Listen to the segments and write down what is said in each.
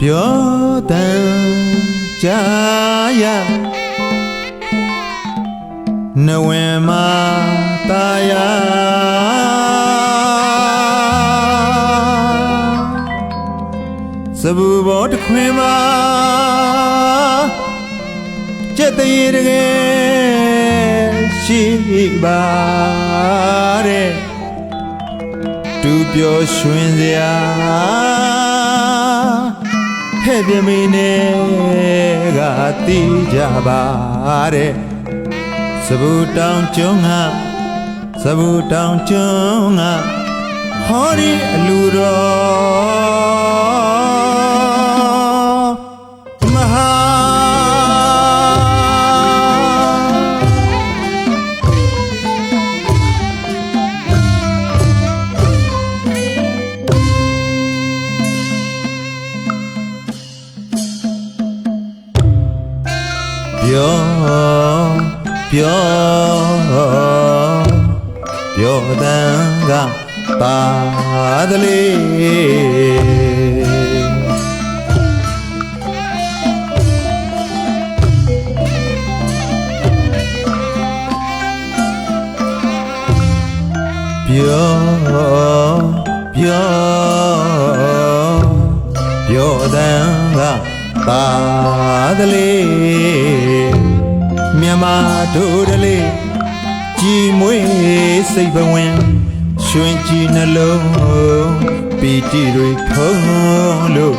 ပြောတန်ကြားရနဝင်မာတာယာစဘူဘောတခွင်မှာကျက်သေးတကယ်ရှိပါတဲ့တူပြောရွှင်စရာဟဲ့ပြမင်းနဲ့ကတိကြပါတဲ့စဘူတောင်ကျွန်းကစဘူတောင်ကျွန်းကဟောဒီအလူတော်မဟာပြောတန်ကပါသလေပြောတန်ကပါသလေမြန်မာတို့တလေကြည်မွေးစိတ်ဘဝင်ရွှင်ကြည်နှလုံးပီတိတွေဖုံးလို့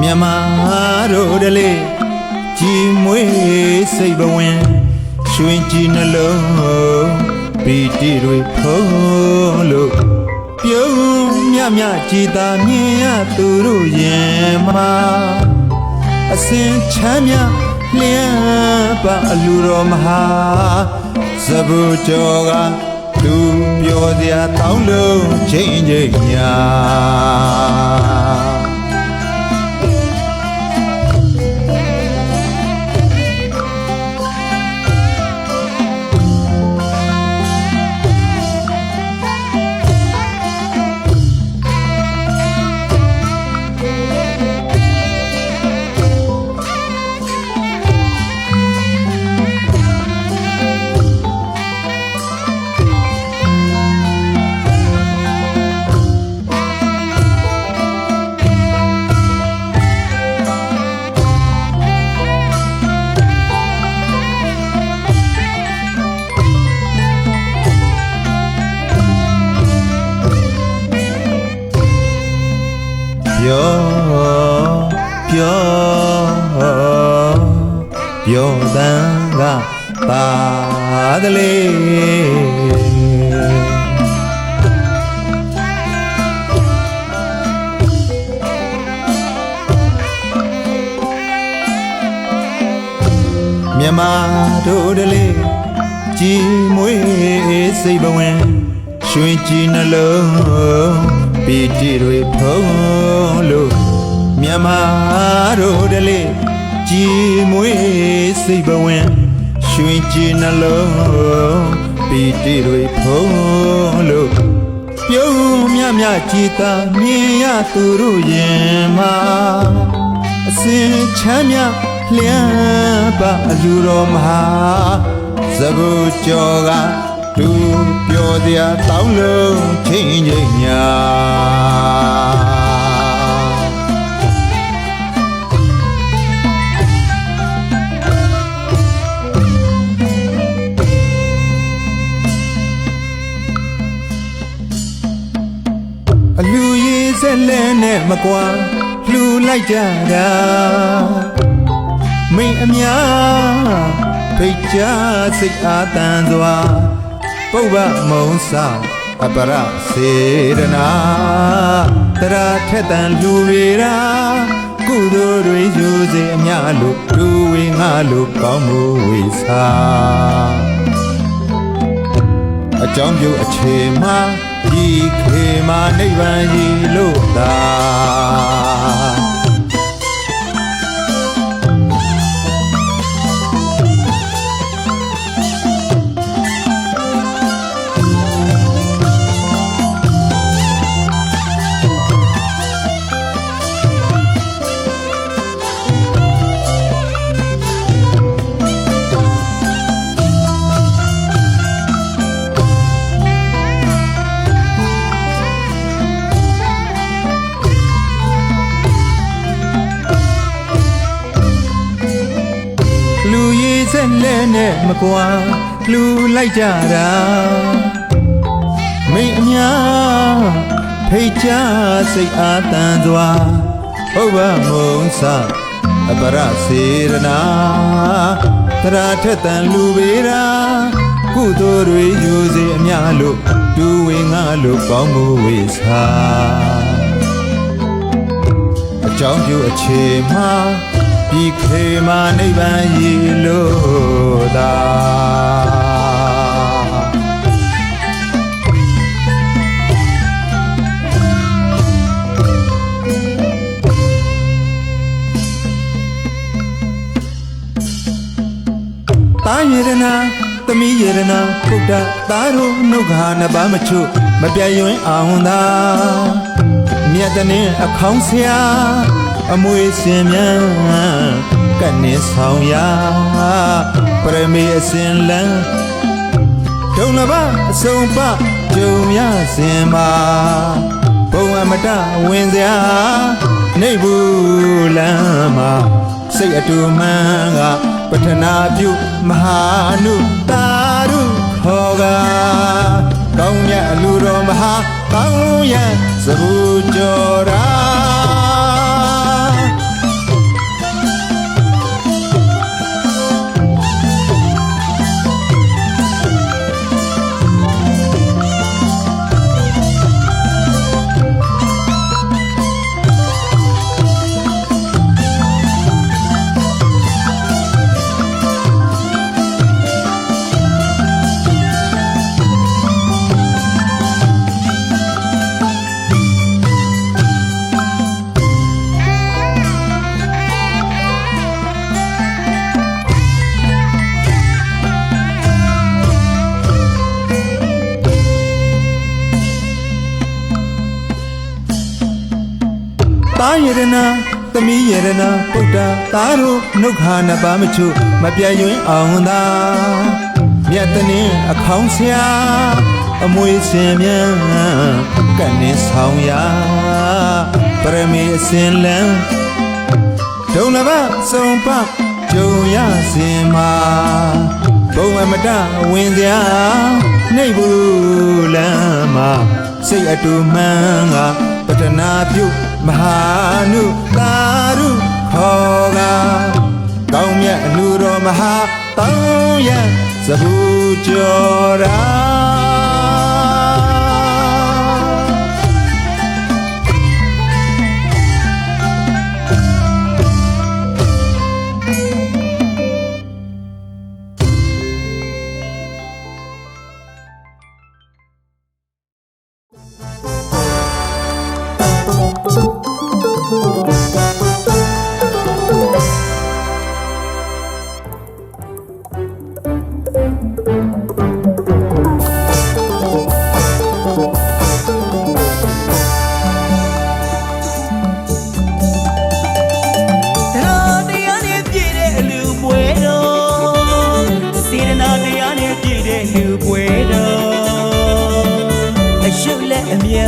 မြန်မာတို့တလေကြည်မွေးစိတ်ဘဝင်ရွှင်ကြည်နှလုံးပီတိတွေဖုံးလို့ပြုံးမြမြကြည်သာမြင်ရသူတို့ရင်မှာအစဉ်ချမ်းမြလျံပါအလူတော်မဟာစဘူကျော်ကသူပြောစရာတောင်းလုံးချိန်ချိန်ညာပြောတန်ကပါသလေမြန်မာတို့တလေကြည်မွေးစိတ်ဘဝင်ရွှင်ကြည်နှလုံးပီတိတွေဖုံးလို့မြန်မာတို့တလေကြည်မွေးစိတ်ဘဝင်ရွှင်ကြည်နှလုံးပီတိတွေဖုံးလို့ပြုံးမြမြကြည်သာမြင်ရသူတို့ရင်မှာအစဉ်ချမ်းမြလျံပါအလူတော်မဟာစဘူကျော်ကသူပြောတရားတောင်းလုံးချိန်ချိန်ညာအလူရေးစက်လဲနဲ့မကွာလှူလိုက်ကြတာမိန်အများဖိတ်ချစိတ်အာတန်စွာပုဗ္ဗမုံဆောင်အပရစေရနာတရာထက်တန်လူတွေရာကုသိုလ်တွေယူစေအများလို့လူဝေငါလို့ကောင်းမှုဝေစာအကြောင်းပြုအခြေမှာဒီခေမှာနိဗ္ဗာန်ကြီးလို့သာ လဲနဲ့မကွာလှူလိုက်ကြတာမိတ်အများဖိတ်ချစိတ်အားတန်စွာဥပမုံစအပရစေရနာတရာထက်တန်လူပေရာကုသိုလ်တွေယူစေအများလို့ဒူဝေငါလို့ကောင်းမှုဝေစာအကြောင်းပြုအခြေမှာပြီးခေမာနိဗ္ဗာန်ရည်လို့သာတာယေရနာသမီးယေရနာဗုဒ္ဓသားတို့နှုတ်ခါနှစ်ပါးမချုမပြတ်ယွင်းအောင်သာမြတ်တနည်းအခေါင်းဆရာအမွေစင်မြန်ကနဲ့ဆောင်ရာပရမေအစင်လန်းဒုံလဘအစုံပကြုံရစင်မှာဘုံအမတဝင်စရာနေဘူးလမ်းမှာစိတ်အတူမှန်ကပထနာပြုမဟာနုတာရုခောကကောင်းမြတ်လူတော်မဟာကောင်းရန်သဘူကျော်ရာတာယေရနာသမီးယေရနာဗုဒ္ဓသားတို့နှုတ်ခါနှစ်ပါးမချုမပြတ်ယွင်းအောင်သာမြတ်တနည်းအခေါင်းဆရာအမွေစင်မြန်ကနဲ့ဆောင်ရာပရမေအစင်လန်းဒုံလဘစုံပကြုံရစင်မှာဘုံအမတဝင်စရာနေဘူးလမ်းမှာစိတ်အတူမှန်ကပထနာပြုမဟာနုတာရုခောကကောင်းမြတ်အလူတော်မဟာတောင်းရသဘူကျော်ရာ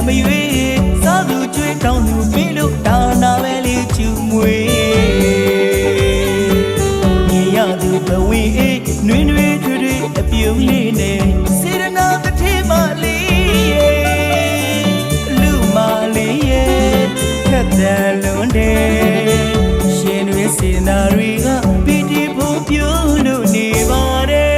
မရွေးစားသူကျွေးတောင်းသူပြီးလို့ဒါနာပဲလေးကျူမွေမြေရသူဘဝေးနှွေးနှွေးထွေးထွေးအပြုံးလေးနဲ့စေရနာတစ်ထည်မလေးလူမလေးရဲ့ခက်တယ်လွန်တယ်ရှင်တွေစေရနာတွေကပီတိဖို့ပြုလို့နေပါတယ်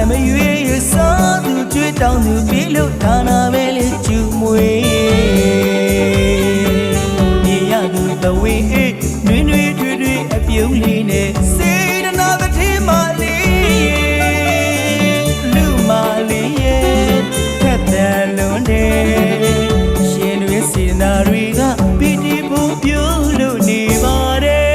မရွေစားသူကြွေးတောင်းသူပြီးလို့ဒါနာပဲလေကျူမွေနေရသူတဝေးနွေနွေထွေထွေအပြုံးလေးနဲ့စေတနာတစ်ထင်းမလေးလူမလေးရဲ့ထက်တန်လွန်တယ်ရှင်တွေစေနာတွေကပီတိဖို့ပြုလို့နေပါတယ်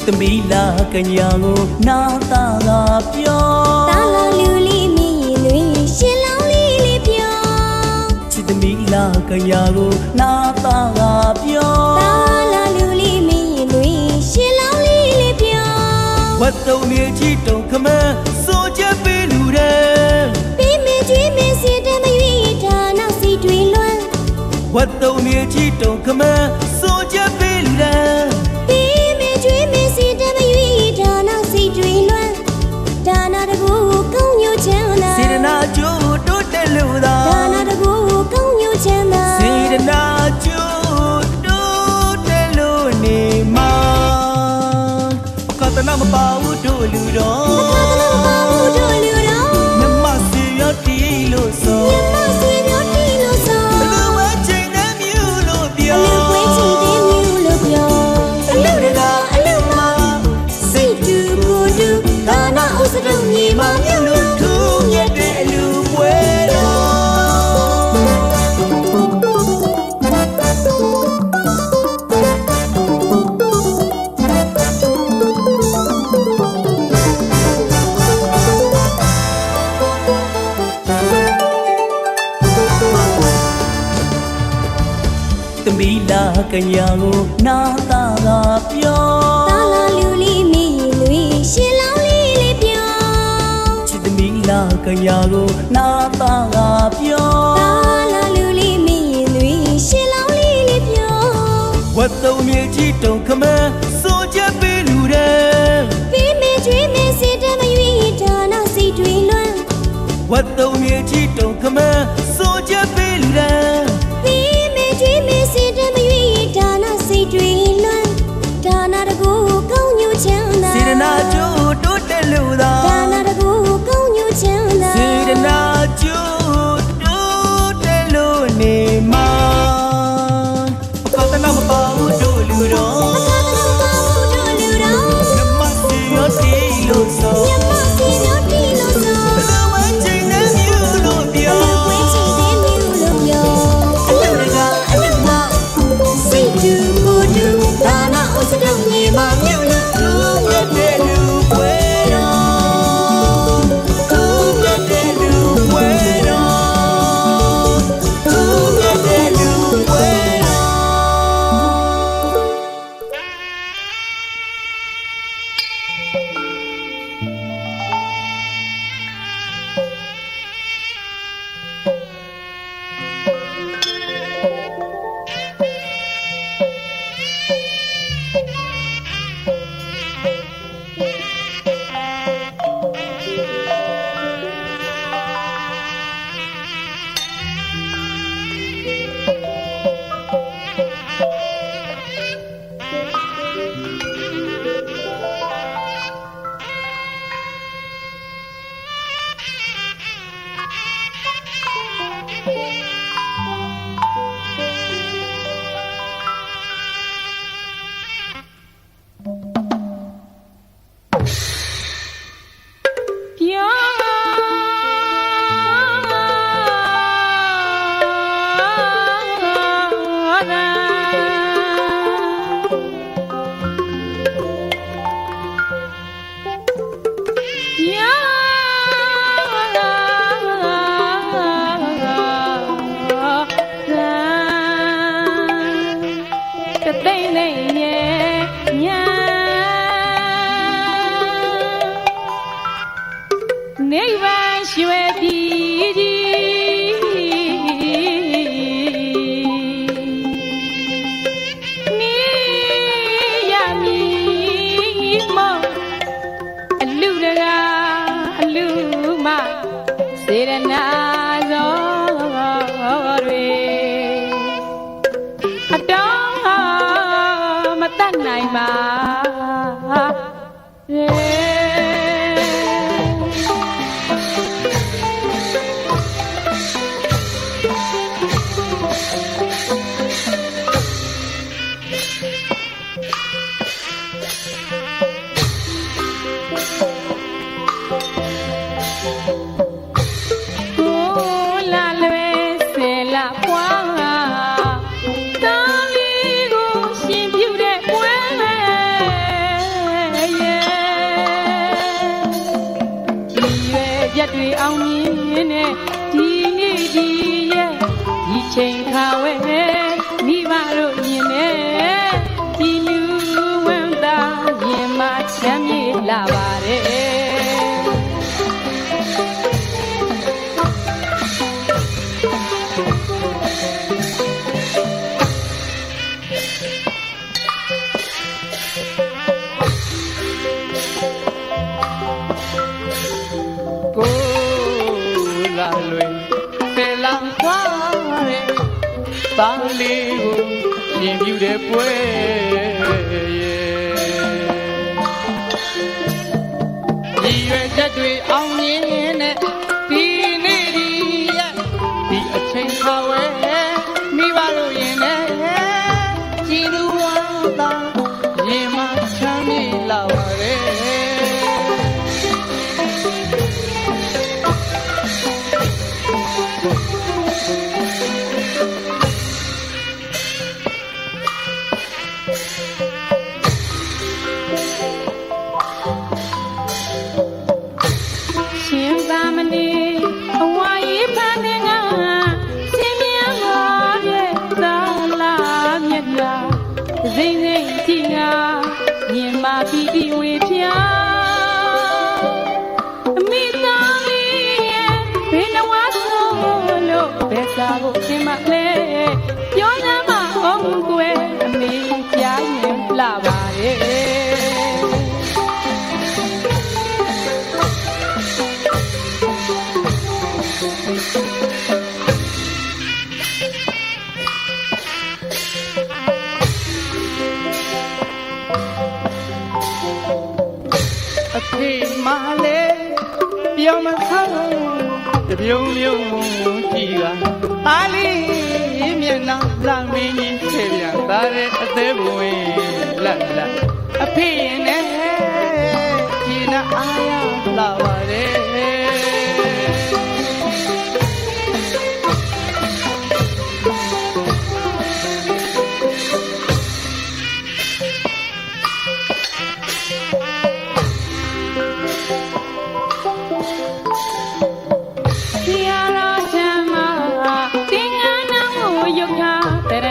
သမီးလာကညာကိုနာတာကပြောတာလာလူလေးမြည်လွင်ရှင်လောင်းလေးလေးပြောချစ်သမီးလာကညာကိုနာတာကပြောတာလာလူလေးမြည်လွင်ရှင်လောင်းလေးလေးပြောဝတ်တုံမြေကြီးတုံခမန်းစိုးချက်ပေးလူတဲ့ပေးမကျွေးမစီတမရွေးဌာနစီတွေလွမ်းဝတ်တုံမြေကြီးတုံခမန်းစိုးချက်ပေးလူတဲ့ဒါနာတကူကောင်းညိုချမ်းသာစေတနာကျိုးတိုးတက်လို့သာဒါနာတကူကောင်းညိုချမ်းသာစေတနာကျိုးတိုးတက်လို့နေမှာကတနာမပါဘူးတို့လူတော်ကတနာမပါဘူးတို့လူတော်မြမစီရတီလို့ဆိုမြမစီရတီလို့ဆိုအလူဝဲချိန်တဲ့မြူလို့ပြောအလူဝဲချိန်တဲ့မြူလို့ပြောအလူတကအလူမစိတ်တူကိုတူဒါနာဥစရုံညီမမြူလို့ထူးမြတ်တဲ့အလူပွဲတော်သမီးလာကညာကိုနာတာကပြောတာလာလူလေးမြည်လွင်ရှင်လောင်းလေးလေးပြောချစ်သမီးလာကညာကိုနာတာကပြောတာလာလူလေးမြည်လွင်ရှင်လောင်းလေးလေးပြောဝတ်တုံမြေကြီးတုံခမန်းစိုးချက်ပေးလူတဲ့ပေးမကျွေးမစီတမရွေးဌာနစီတွေလွမ်းဝတ်တုံမြေကြီးတုံခမန်းစိုးချက်ပေးလူတဲ့ကျွေးမစီတမရွေးဌာနစိတ်တွေလွမ်းဒါနာတကူကောင်းညိုချမ်းသာစေတနာကျိုးတိုးတက်လို့သာဒါနာတကူကောင်းညိုချမ်းသာစေတနာကျိုးတိုးတက်လို့နေမှာကတနာမပါဘူးတို့လူတော်ကတနာမပါဘူးတို့လူတော်မြမစီရတီလို့ဆိုမြမစီရတီလို့ဆိုဘလဝချင်းနဲ့မြူလို့ပြောဘလဝချင်းနဲ့မြူလို့ပြောတူကိုတူဒါနာဥစရုံညီမမြူလို့ထူးမြတ်တဲ့လူပွဲတော်ထူးမြတ်တဲ့လူပွဲတော်ထူးမြတ်တဲ့လူပွဲတော် တတ်နိုင်ပါရက်တွေအောင်မြင်နဲ့ဒီနေ့ဒီရဲ့ဒီချိန်ခါဝဲမိဘတို့မြင်နဲ့ဒီလူဝမ်းသာရင်မချမ်းမြေ့လာပါတယ်သားလေးကိုရင်ပြူတဲ့ပွဲရဲ့ဒီရွယ်ချက်တွေအောင်မြင်နဲ့ဒီနေ့ဒီရဲ့ဒီအချိန်ခါဝဲမိဘတို့ရင်နဲ့ကြည်လူဝမ်းသာရင်မချမ်းမြေ့လာပါရဲ့စိမ့်စိမ့်ကြည့်ငါမြင်မာပြီးပြီးဝေဖျားအမိသားလေးရဲ့ဘယ်နှဝါဆုံးလို့ဘယ်စားဖို့ခင်မလဲပြောစမ်းမအောင်ကွယ်အမေကြားရင်လှပါရဲ့အဖေမလေးပြောမဆောင်းတပြုံပြုံကြည့်ကအားလေးမျက်နှာလာမင်းကြီးဆေးပြန်သားတဲ့အသေးဘဝင်လက်လက်အဖေနဲ့ဒီနာအားရလာပါတယ်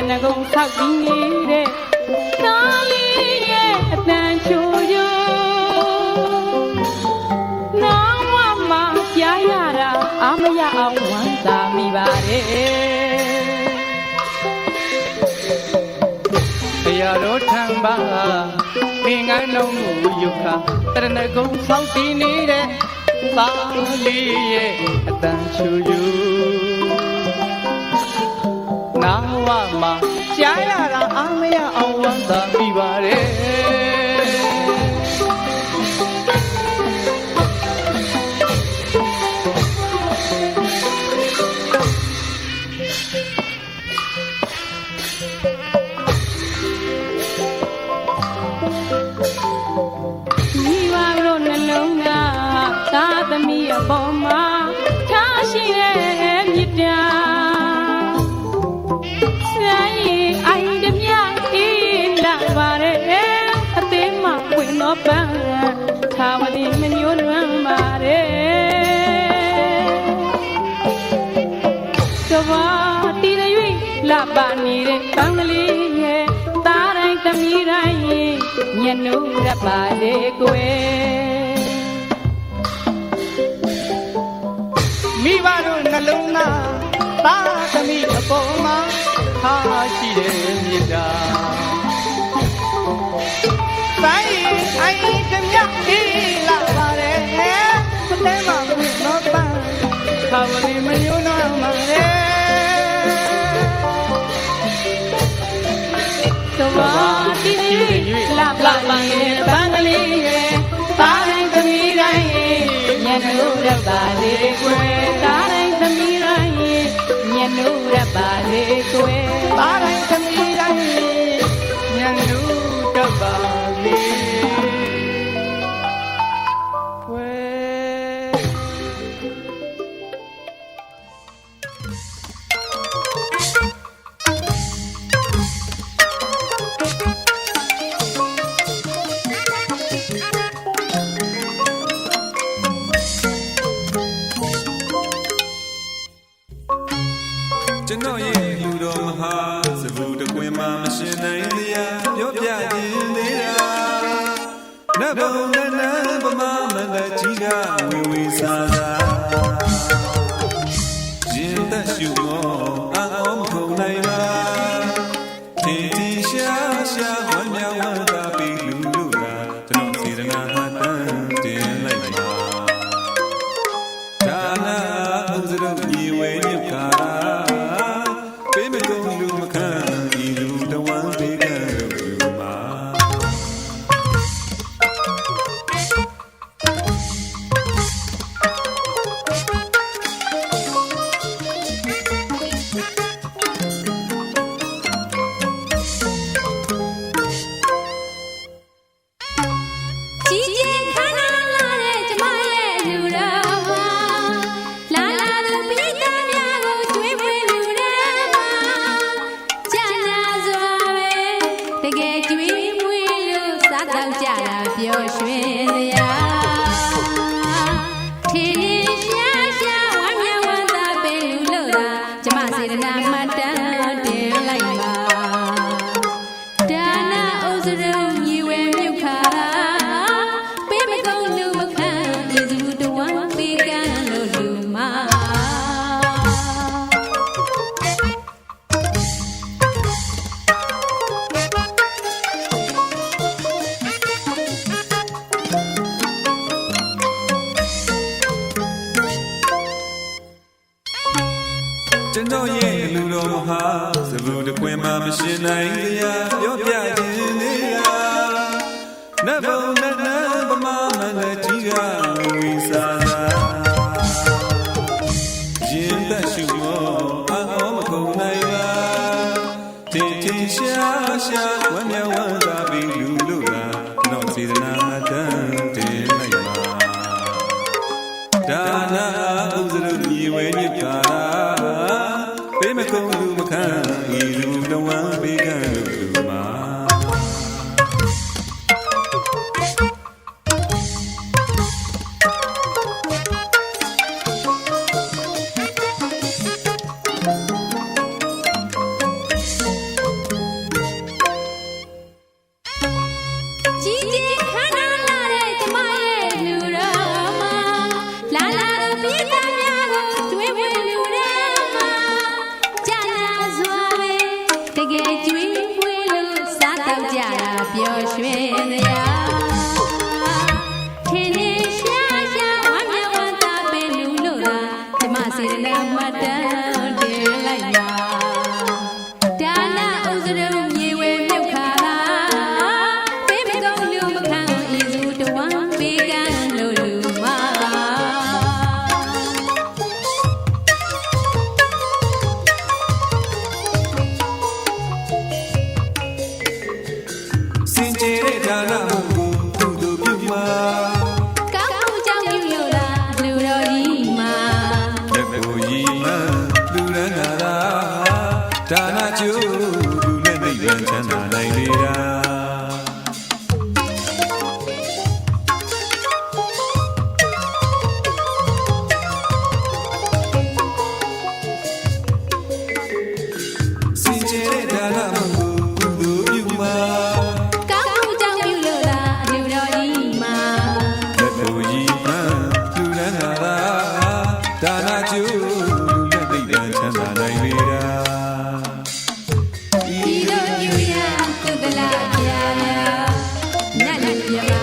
ငကုံဆောက်ပြီးနေတဲ့သားလေးရဲ့အတန်ချိုချိုနောင်မကြားရတာအာမရအောင်ဝမ်းသာမိပါတယ်တရားတော်ထံပါသင်္ကန်းလုံးကိုယုခတရဏဂုံဆောက်ပြီးနေတဲ့သားလေးရဲ့အတန်ချိုချိုနာဝမှာကြားရတာအားမရအောင်ဝမ်းသာမိပါတယ်မိဘတို့နှလုံးသားသာသမီအပေါ်မှာထားရှိတဲ့မြတ်တာပန်းသာဝတိမညိုလွမ်းပါတယ်ကဘာတီရ၍လှပနေတဲ့ကောင်းကလေးရဲ့သားတိုင်းသမီးတိုင်းညနှုတ်ရပါစေကွယ်မိဘတို့နှလုံးသားသားသမီးအပေါ်မှာထားရှိတဲ့မြတ်တာတိုင်းအိုင်တမြအေးလာပါတယ်ပတဲမှာဝင်တော့ပန်းသာဝတိမညိုနာမှာလေသဘာတိ ပါလေကွယ်တားတိုင်းသမီးတိုင်းညနိုးရပါလေကွယ် ပါတိုင်းသမီးတိုင်းညံလူတော့ပါလေဝဲ ကျွန်တော်ရဲ့လူတော်မဟာစဘူတကွင်မှာမရှင်နိုင်တရားပြောပြခြင်းသေးတာနတ်ဘုံနန္ဒပမာမန္တကြီးကဝေဝေဆာသာရင်သက်ရှုမောအောင်ခုံနိုင်ပါတီတီရှာရှာဝမ်းမြောက်ဝမ်းသာပြီးလူလူကကျွန်တော်စေတနာဟာတန်းတင်လိုက်ပါဒါနာဥစရုပ်ညီဝဲညုတ်ခါပေးမကုန်လူမခံဤလူတဝမ်းပေးကံလူမှာ ကြီးကြီးခါနာလာတဲ့ကျမရဲ့လူတော်မှာလာလာသူပိသားများကိုကျွေးမွေးလူတော်မှာကြာနာစွာပဲတကယ်ကျွေးမွေးလို့စားတော့ကြတာပျော်ရွှင်စရာထင်းထင်းရှားရှားဝမ်းမြောက်ဝမ်းသာပဲလူလို့သာကျမစေတနာမှတ်တမ်းတင်လိုက်ပါဒါနာဥစရုံညီဝဲမြုပ်ခါပေးမကုန်လူမခံယေစုတဝမ်းပေးကံလို့လူမှာ ကျွန်တော်ရဲ့လူတော်မဟာစဘူတကွင်မှာမရှင်နိုင်တရားပြောပြခြင်းသေးတာနတ်ဘုံနန္ဒပမာမန္တကြီးကဝေစာသာရင်သက်ရှုမောအောင်မကုန်နိုင်ပါတီတီရှာရှာဝမ်းမြောက်ဝမ်းသာပြီးလူလူကတော့စေတနာမှတန်းတင်လိုက်ပါဒါနာဥစရုညီဝဲညစ်ကာပေးမကုန်လူမခံဤလူတဝမ်းပေးကံလူမှာ ကြီးကြီးခါနာလာတဲ့ကျမရဲ့လူတော်မှာလာလာသူပိသားများကိုကျွေးမွေးလူတော်မှာကြာနာစွာပဲတကယ်ကျွေးမွေးလို့စားတော့ကြတာပျော်ရွှင်စရာထင်းထင်းရှားရှားဝမ်းမြောက်ဝမ်းသာပဲလူလို့သာကျမစေတနာမှတ်တမ်းတင်လိုက်ပါဒါနာဥစရုံညီဝဲမြုပ်ခါပေးမကုန်လူမခံယေစုတဝမ်းပေးကံလို့လူမှာ စင်ကြယ်တဲ့ဒါနမှုကိုကုသိုလ်ပြုမှာ ကောင်းမှုကြောင့်ပြုလို့လားလူတော်ကြီးမှာ လက်ကိုရီမှလူရန်နာရာဒါနကျိုးလူနဲ့နိဗ္ဗာန်ချမ်းသာနိုင်လေတာစင်ကြယ်တဲ့ဒါနမှုကိုကုသိုလ်ပြုမှာ ကောင်းမှုကြောင့်ပြုလို့လားလူတော်ကြီးမှာ လက်ကိုရီမှလူရန်နာရာဒါနကျိုးလူနဲ့နိဗ္ဗာန်ချမ်းသာနိုင်လေတာ ဒီလိုပြုရကုသလပြာနတ်လူပြမ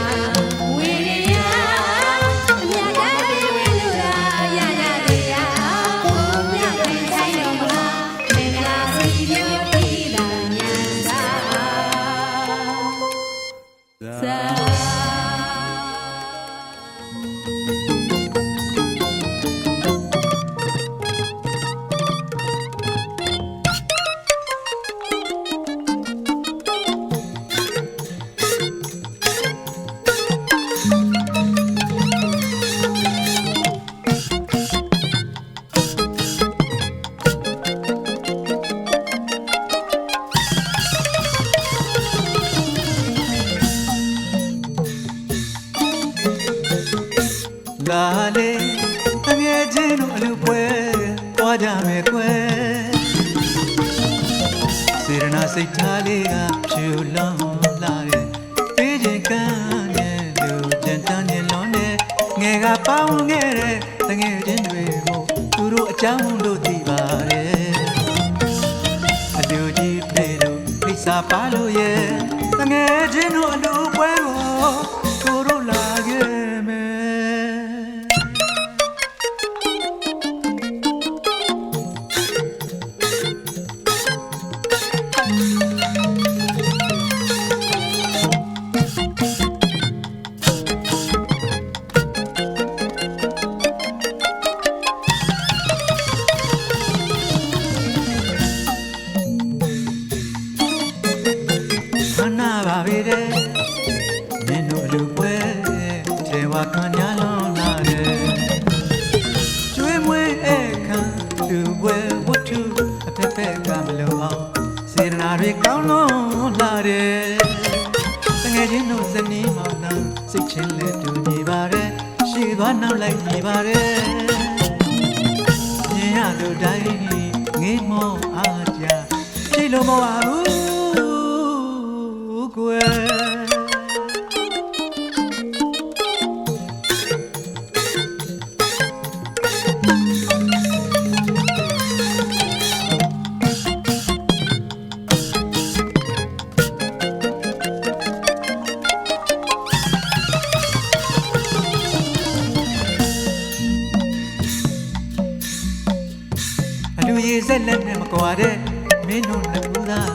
ဝေရယအမြတ်တိုင်းဝေလူရာရရတရားဘုံမြတ်ခိုင်ဆိုင်တော်မလားမင်္ဂလာစီမျိုးပြည်သာညံသာသာ လာလေတငယ်ချင်းတို့အလူပွဲသွားကြမယ်ကွယ်စေရနာစိတ်ထားလေးကဖြူလောင်းလာတယ်ပေးချင်ကမ်းနဲ့လူကြံတန်းနေလွန်နေငယ်ကပေါင်းခဲ့တဲ့တငယ်ချင်းတွေကိုသူတို့အကြောင်းတို့သိပါတယ်အလူကြီးပြေလို့ခိစားပါလို့ရဲ့တငယ်ချင်းတို့အလူပွဲကိုသူတို့လာခဲ့မယ်မင်းတို့လူပွဲကျေဝါခံရလုံးလာတယ်ကျွေးမွေးအခါလူပွဲဝတ္ထုအဖက်ဖက်ကမလို့အောင်စေရနာတွေကောင်းလုံးလာတယ်တငယ်ချင်းတို့ဇနီးမောင်နှံစိတ်ချင်းလက်တူညီပါတယ်ရှေ့သွားနောက်လိုက်ညီပါတယ်မြင်ရသူတိုင်းငေးမောအားကြကြည့်လို့မဝဘူးကွယ်လူရည်စက်လက်နဲ့မကွာတဲ့မင်းတို့နှစ်ဦးသား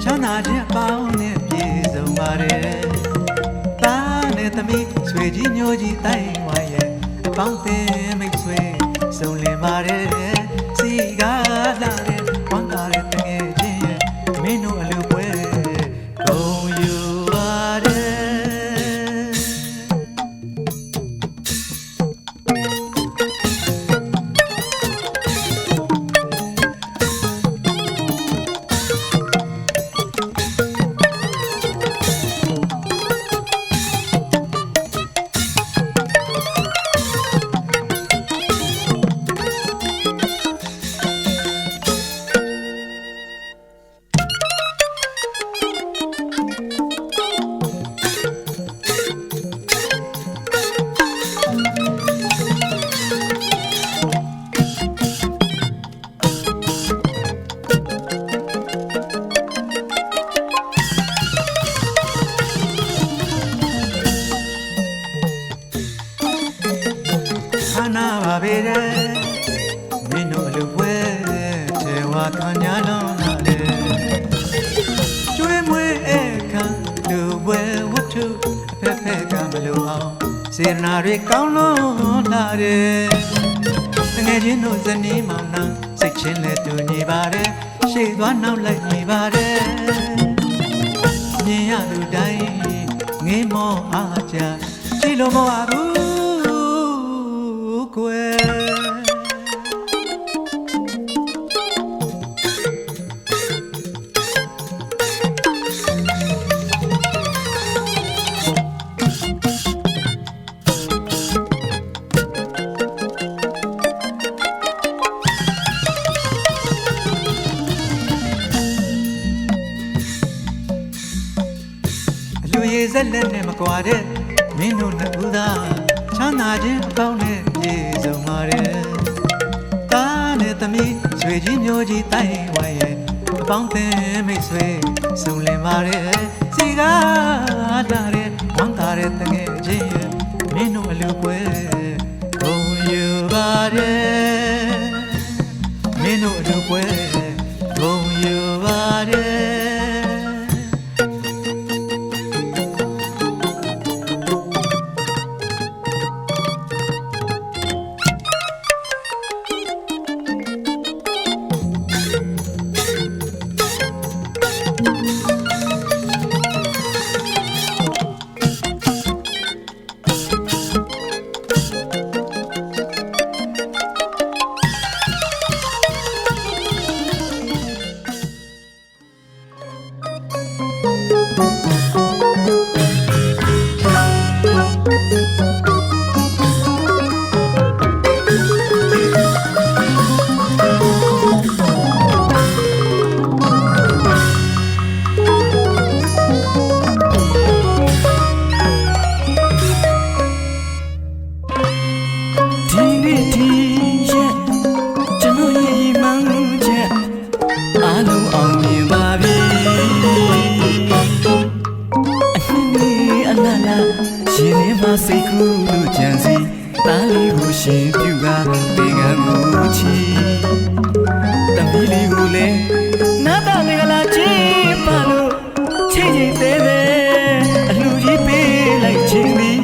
ချမ်းသာခြင်းအပေါင်းနဲ့ပြည့်စုံပါတယ်။တာနဲ့သမီးဆွေကြီးမျိုးကြီးတိုင်းဝါရဲ့အပေါင်းသင်းမိတ်ဆွေစုံလင်ပါတယ်။စီကားလာတဲ့ဝမ်းသာတဲ့တငယ်ချင်းရဲ့မင်းတို့အလူပွဲဂုဏ်ယူပါတယ်နာပါပေတဲ့မင်းတို့လူပွဲကျေဝါခံရလုံးလာတယ်ကျွေးမွေးအခါလူပွဲဝတ္ထုအဖက်ဖက်ကမလို့အောင်စေရနာတွေကောင်းလုံးလာတယ်တငယ်ချင်းတို့ဇနီးမောင်နှံစိတ်ချင်းလက်တူညီပါတယ်ရှေ့သွားနောက်လိုက်ညီပါတယ်မြင်ရသူတိုင်းငေးမောအားကြကြည့်လို့မဝဘူးကွယ်လူရည်စက်လက်နဲ့မကွာတဲ့မင်းတို့နှစ်ဦးသားချမ်းသာခြင်းအပေါင်းနဲ့ပြည့်စုံပါတယ်။တာနဲ့သမီးဆွေကြီးမျိုးကြီးတိုင်းဝိုင်းရဲ့အပေါင်းသင်းမိတ်ဆွေစုံလင်ပါတယ်။စီကားလာတဲ့ဝမ်းသာတဲ့တငယ်ချင်းရဲ့မင်းတို့အလူပွဲဂုဏ်ယူပါတယ်။မင်းတို့အလူပွဲဂုဏ်ယူပါတယ် မှာစိတ်ကူးလို့ကြံစီသားလေးကိုရှင်ပြူကပေကံကိုချီတမီးလေးကိုလည်းနာတာမင်္ဂလာချီးပါလို့ချိန်ချိန်သေးသေးအလှကြီးပေးလိုက်ခြင်းသည်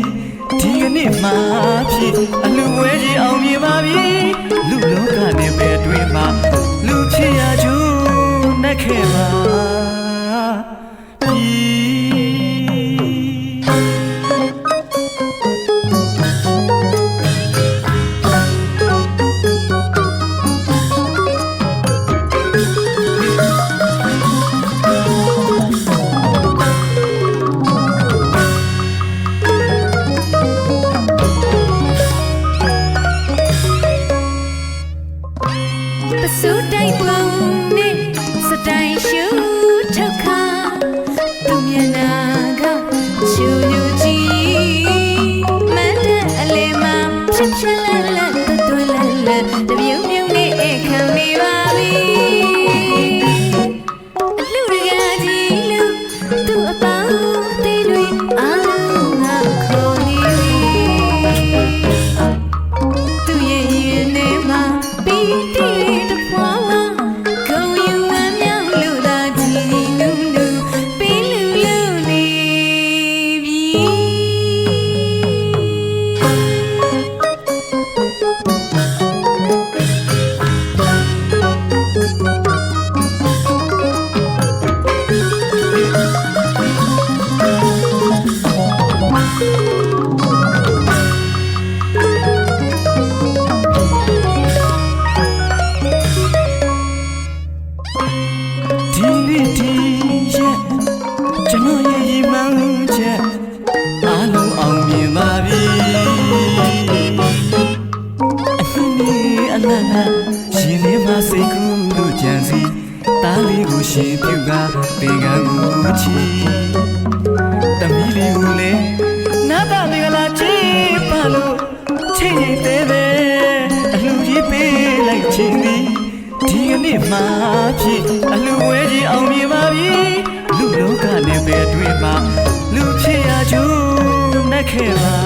ဒီကနေ့မှဖြစ်အလှဝဲကြီးအောင်မြင်ပါပြီလူလောကနဲ့ပဲတွင်မှာလူချစ်ရကျူးနှက်ခဲ့ပါစုတိုက်ပုံနဲ့စတိုင်ရှူထုတ်ခါသူမျက်နာကရှူညူကြည့်မန်တဲ့အလေးမှာဖြစ်ဖြစ်လတ်လတ်တွတ်လတ်လတ်တပြုံပြုံနဲ့ခံနေပါပြီအလူရကကြီးလူသူ့အပေါင်းသေးတွေအားလုံးကခေါ်နေပြီသူရဲ့ရင်ထဲမှာပီတိရှင်လေးမစိတ်ကူးလို့ကြံစီသားလေးကိုရှင်ပြူကပေကံကိုချီတမီးလေးကိုလည်းနာတာမင်္ဂလာချီးပါလို့ချိန်ချိန်သေးသေးအလှကြီးပေးလိုက်ခြင်းသည်ဒီကနေ့မှဖြစ်အလှဝဲကြီးအောင်မြင်ပါပြီလူလောကနဲ့ပဲတွင်မှာလူချစ်ရကျူးနှက်ခဲ့ပါ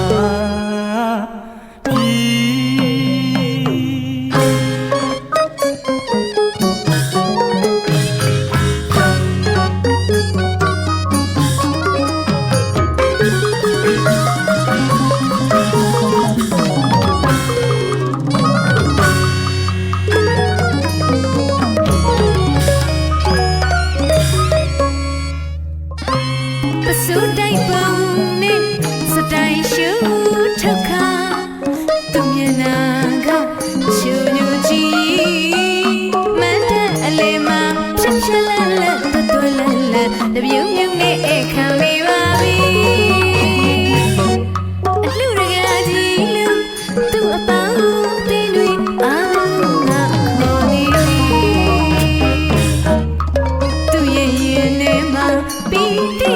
စုတိုက်ပုံနဲ့စတိုင်ရှူထုတ်ခါသူမျက်နာကရှူညူကြည့်မန်တဲ့အလေးမှာဖြစ်ဖြစ်လတ်လတ်တွတ်လတ်လတ်တပြုံပြုံနဲ့ခံနေပါပြီအလှရကကြီးလူသူ့အပေါင်းသေးတွေအားလုံးကခေါ်နေပြီသူရဲ့ရင်ထဲမှာပီတိ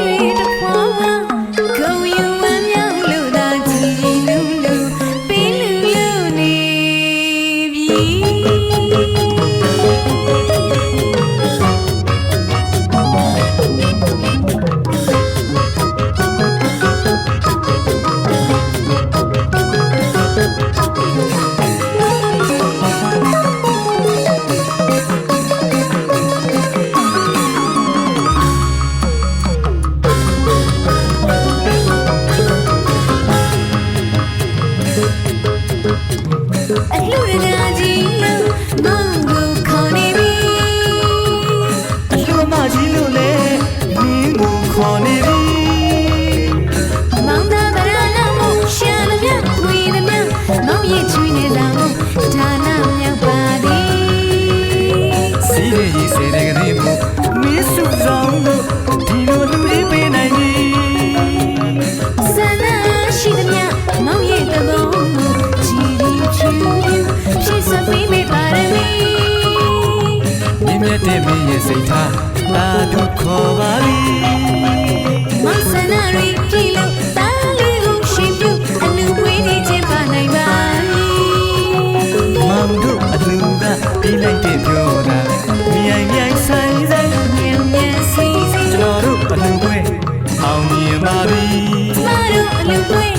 အလှရကကြီးလူမောင်ကိုခေါ်နေပြီအလှမကြီးလူလည်းမင်းကိုခေါ်နေပြီမောင်သားဗရလာမို့ရှာလမြဝီလမြမောင်ရဲ့ချွေးနေလာမို့ဒါနမြောက်ပါသည်စီးရည်စေတဲ့ကလေးမို့မင်းစုဆောင်လို့ဒီလိုလူလေးပေးနိုင်ပြီဆန္ဒရှိသမျှမောင်ရဲ့တဘုံရှိစပီးမေပါရမီမြင့်မြတ်တဲ့မင်းရဲ့စိတ်ထားတာတို့ခေါ်ပါပြီမောင်စနာရီကြည့်လို့တားလေးကိုရှင်ပြုအလူပွေးကြီးချင်းပါနိုင်ပါမောင်တို့အလူကပြီးလိုက်တဲ့ပြောတာမြိုင်မြိုင်ဆိုင်ဆိုင်မြင်မြင်စီစီကျွန်တော်တို့အလူပွေးအောင်မြင်ပါပြီကျမတို့အလူပွေး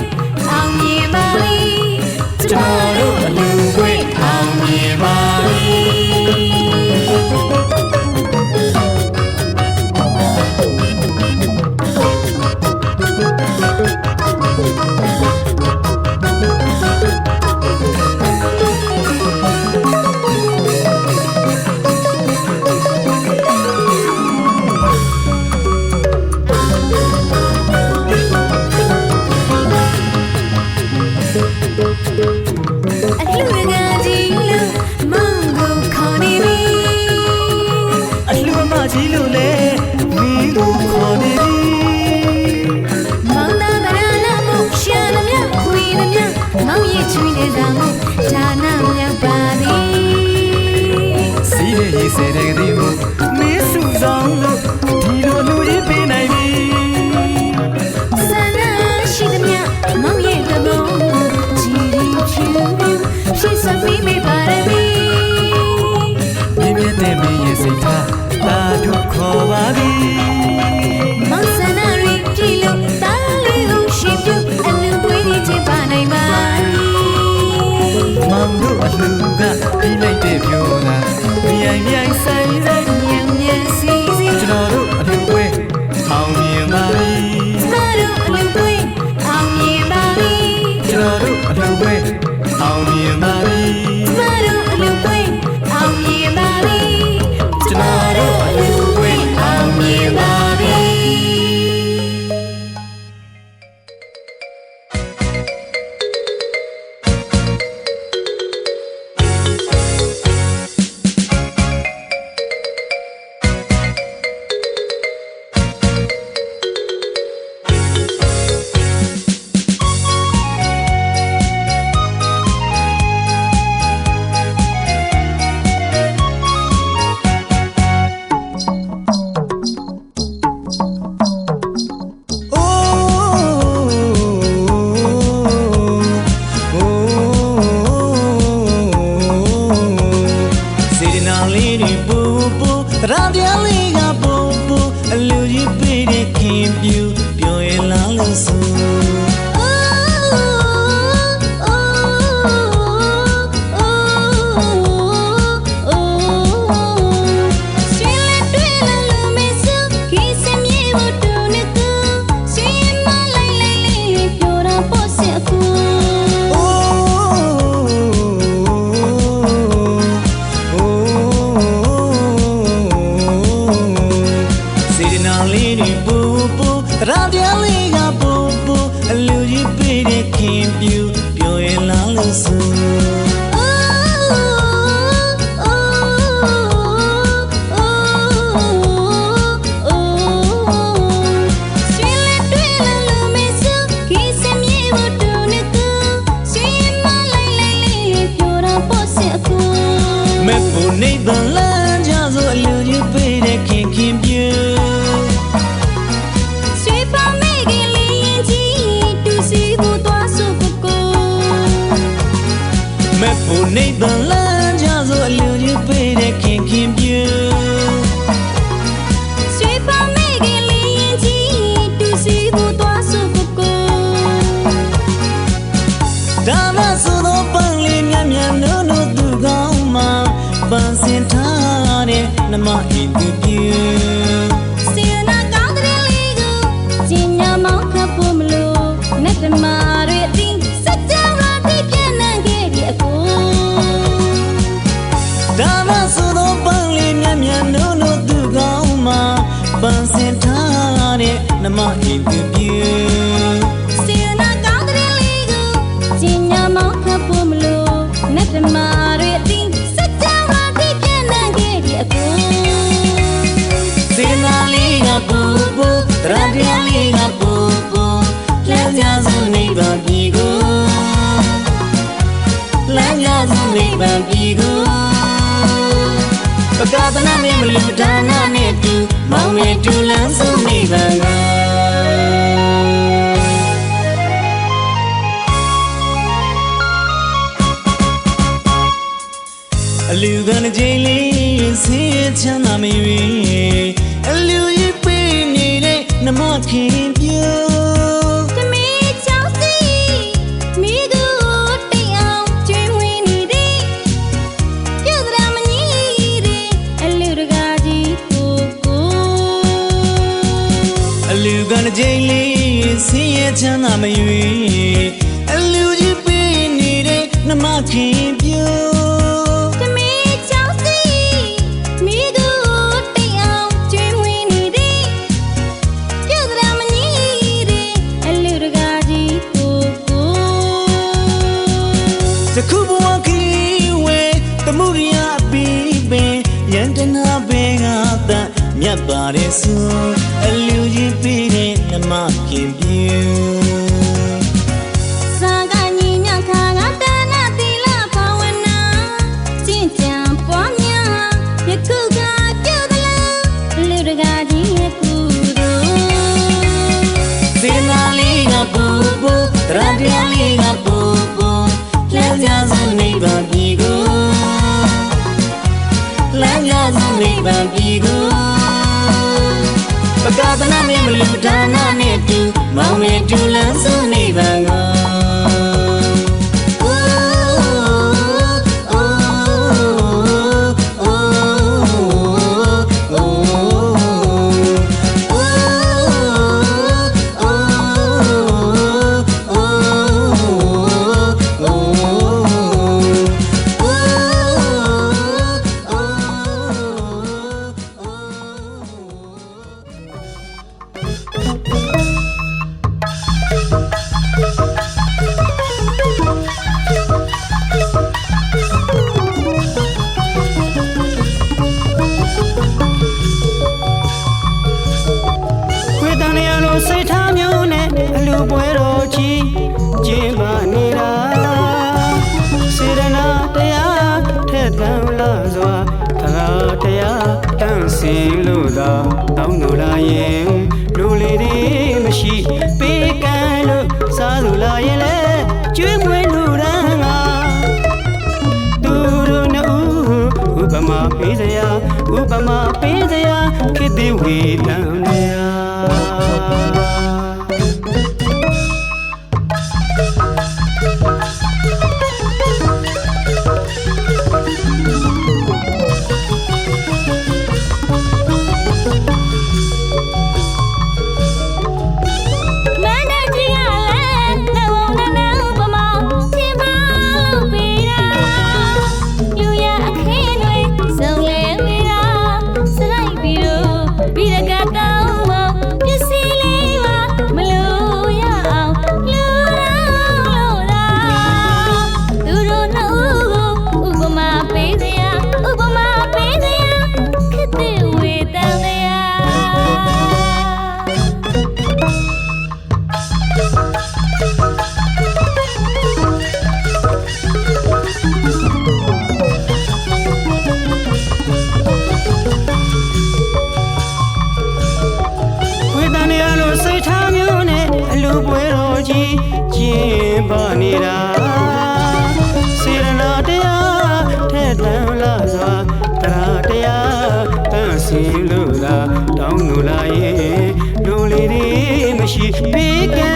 ပေးတဲ့ခင်ပြူပြောရင်လားလို့ဆို မဲ့ဖို့နေပန်လန်းကြဆိုအလူကြီးပေးတဲ့ခင်ပြူ ဆွေပါမေကလေးရင်ကြီးတူစီဖို့သွားဆိုကိုကို မဲ့ဖို့နေပန်လန်းကြဆိုအလူကြီးပေးတဲ့ခင်ပြူ ဆွေပါမေကလေးရင်ကြီးတူစီဖို့သွားဆိုကိုကို ဒါမှဆိုတော့ပန်းလေးမြတ်နိုးနိုးသူကောင်းမှပန်းစင်ထားတဲ့နမအင်ပြူ စီနာကောင်းတဲ့လေးကိုကျင်ညာမောင်းခပ်ဖို့မလို့နဲ့တမာတွေအတင်းစက်ကြလာတဲ့ပြန်နှံခဲ့ဒီအကို ဒါမှဆိုတော့ပန်းလေးမြတ်နိုးနိုးသူကောင်းမှပန်းစင်ထားတဲ့နမအင်ပြူ စီနာကောင်းတဲ့လေးကိုကျင်ညာမောင်းခပ်ဖို့မလို့နဲ့တမာတွေအတင်းစက်ကြလာတဲ့ပြန်နှံခဲ့ဒီအကို စေနာလေးကပူပူတရတရားလေးကပူပူလက်ကြစုံနေပါပြီကိုလက်ကြစုံနေပါပြီကိုပကသနာနဲ့မလူဒါနာနဲ့တူမောင်နဲ့တူလန်းစုံနေပါငါအလူကန်ကြိမ်လေးဆင်းရဲချမ်းသာမရွေအလူကြီးပေးနေတဲ့နမခင်ပြူ သမီးချောင်းစီမိကိုတိတ်အောင်ကျွေးမွေးနေတဲ့ပြုတ်ရမကြီးတဲ့အလူတကာကြီးကိုကို အလူကန်ကြိမ်လေးဆင်းရဲချမ်းသာမရွေအလူကြီးပေးနေတဲ့နမခင်ပြူ သမီးချောင်းစီမိကိုတိတ်အောင်ကျွေးမွေးနေတဲ့ပြုတ်ရမကြီးတဲ့အလူတကာကြီးကိုကို စခုဘဝခီဝဲတမှုရိယပီပင်ယန္တနာဘေကတမြတ်ပါတယ်ဆိုအလူကြီးပေးတဲ့နမခင်ပြူ စာကညီညခါငါတနာတိလဘာဝနာကျင့်ကြံပွားများယခုကပြုတ်သလားလူတကာကြီးရဲ့ကုသိုလ် စေနာလေးကပူပူတရတရားလေးကပူပူလက်ကြစုံနေပါပြီကိုလက်ကြစုံနေပါပြီကိုပကသနာနဲ့မလူဒါနာနဲ့တူမောင်နဲ့တူလန်းစုံနေပါငါ စိတ်ထားမျိုးနဲ့အလူပွဲတော်ကြီးကျင်းပနေတာစေရနာတရားထက်သန်လာစွာတရားတရားတန်ဆင်းလို့သာတောင်းလို့လာရင်လူလေးတွေမရှိပေးကမ်းလို့စားလို့လာရင်လေကျွေးမွေးလူရန်ကသူတို့နှစ်ဦးဥပမာပေးစရာဥပမာပေးစရာခေတ္တဝေတံနေရာပြီးတော့ပြီးရကတာ နေတာစေရနာတရားထဲတန်လာစွာတရားတရားတန်စီလို့လားတောင်းလို့လားရဲ့လူလေးတွေမရှိပေးကံ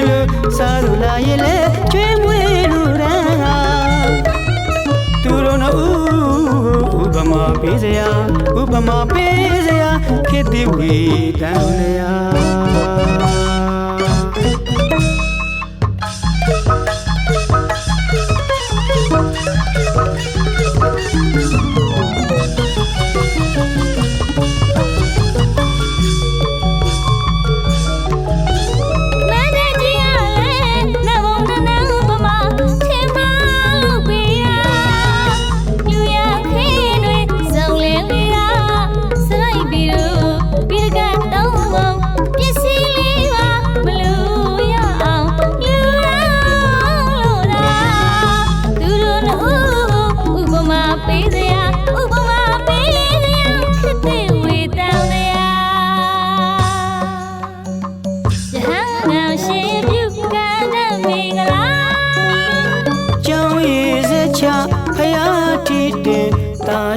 လို့စားလို့လားရဲ့လေကျွေးမွေးလူတန်းဟာသူတို့နော်ဥပမာပေးစရာဥပမာပေးစရာခေတ္တဝေတန်လျာ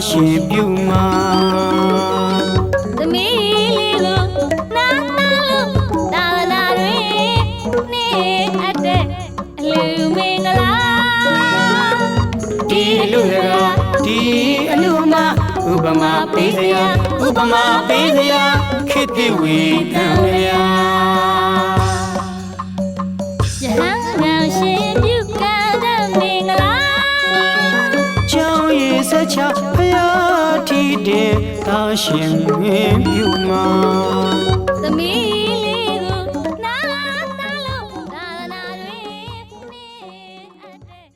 ရှင်ပြုမှာသမီးလေးကိုနားနာလို့သာနာတွေနေအပ်တဲ့အလူမင်္ဂလာဒီလူကဒီအလူမဥပမာပေးစရာဥပမာပေးစရာခေတ္တဝေတံရယဟန်နာရှင်ပြုကံတဲ့မင်္ဂလာကြောင်းရည်စချဖယားထီတဲ့သာရှင်ပြုမှာသမီးလေးကိုနားနာလို့သာနာတွေနေအပ်တဲ့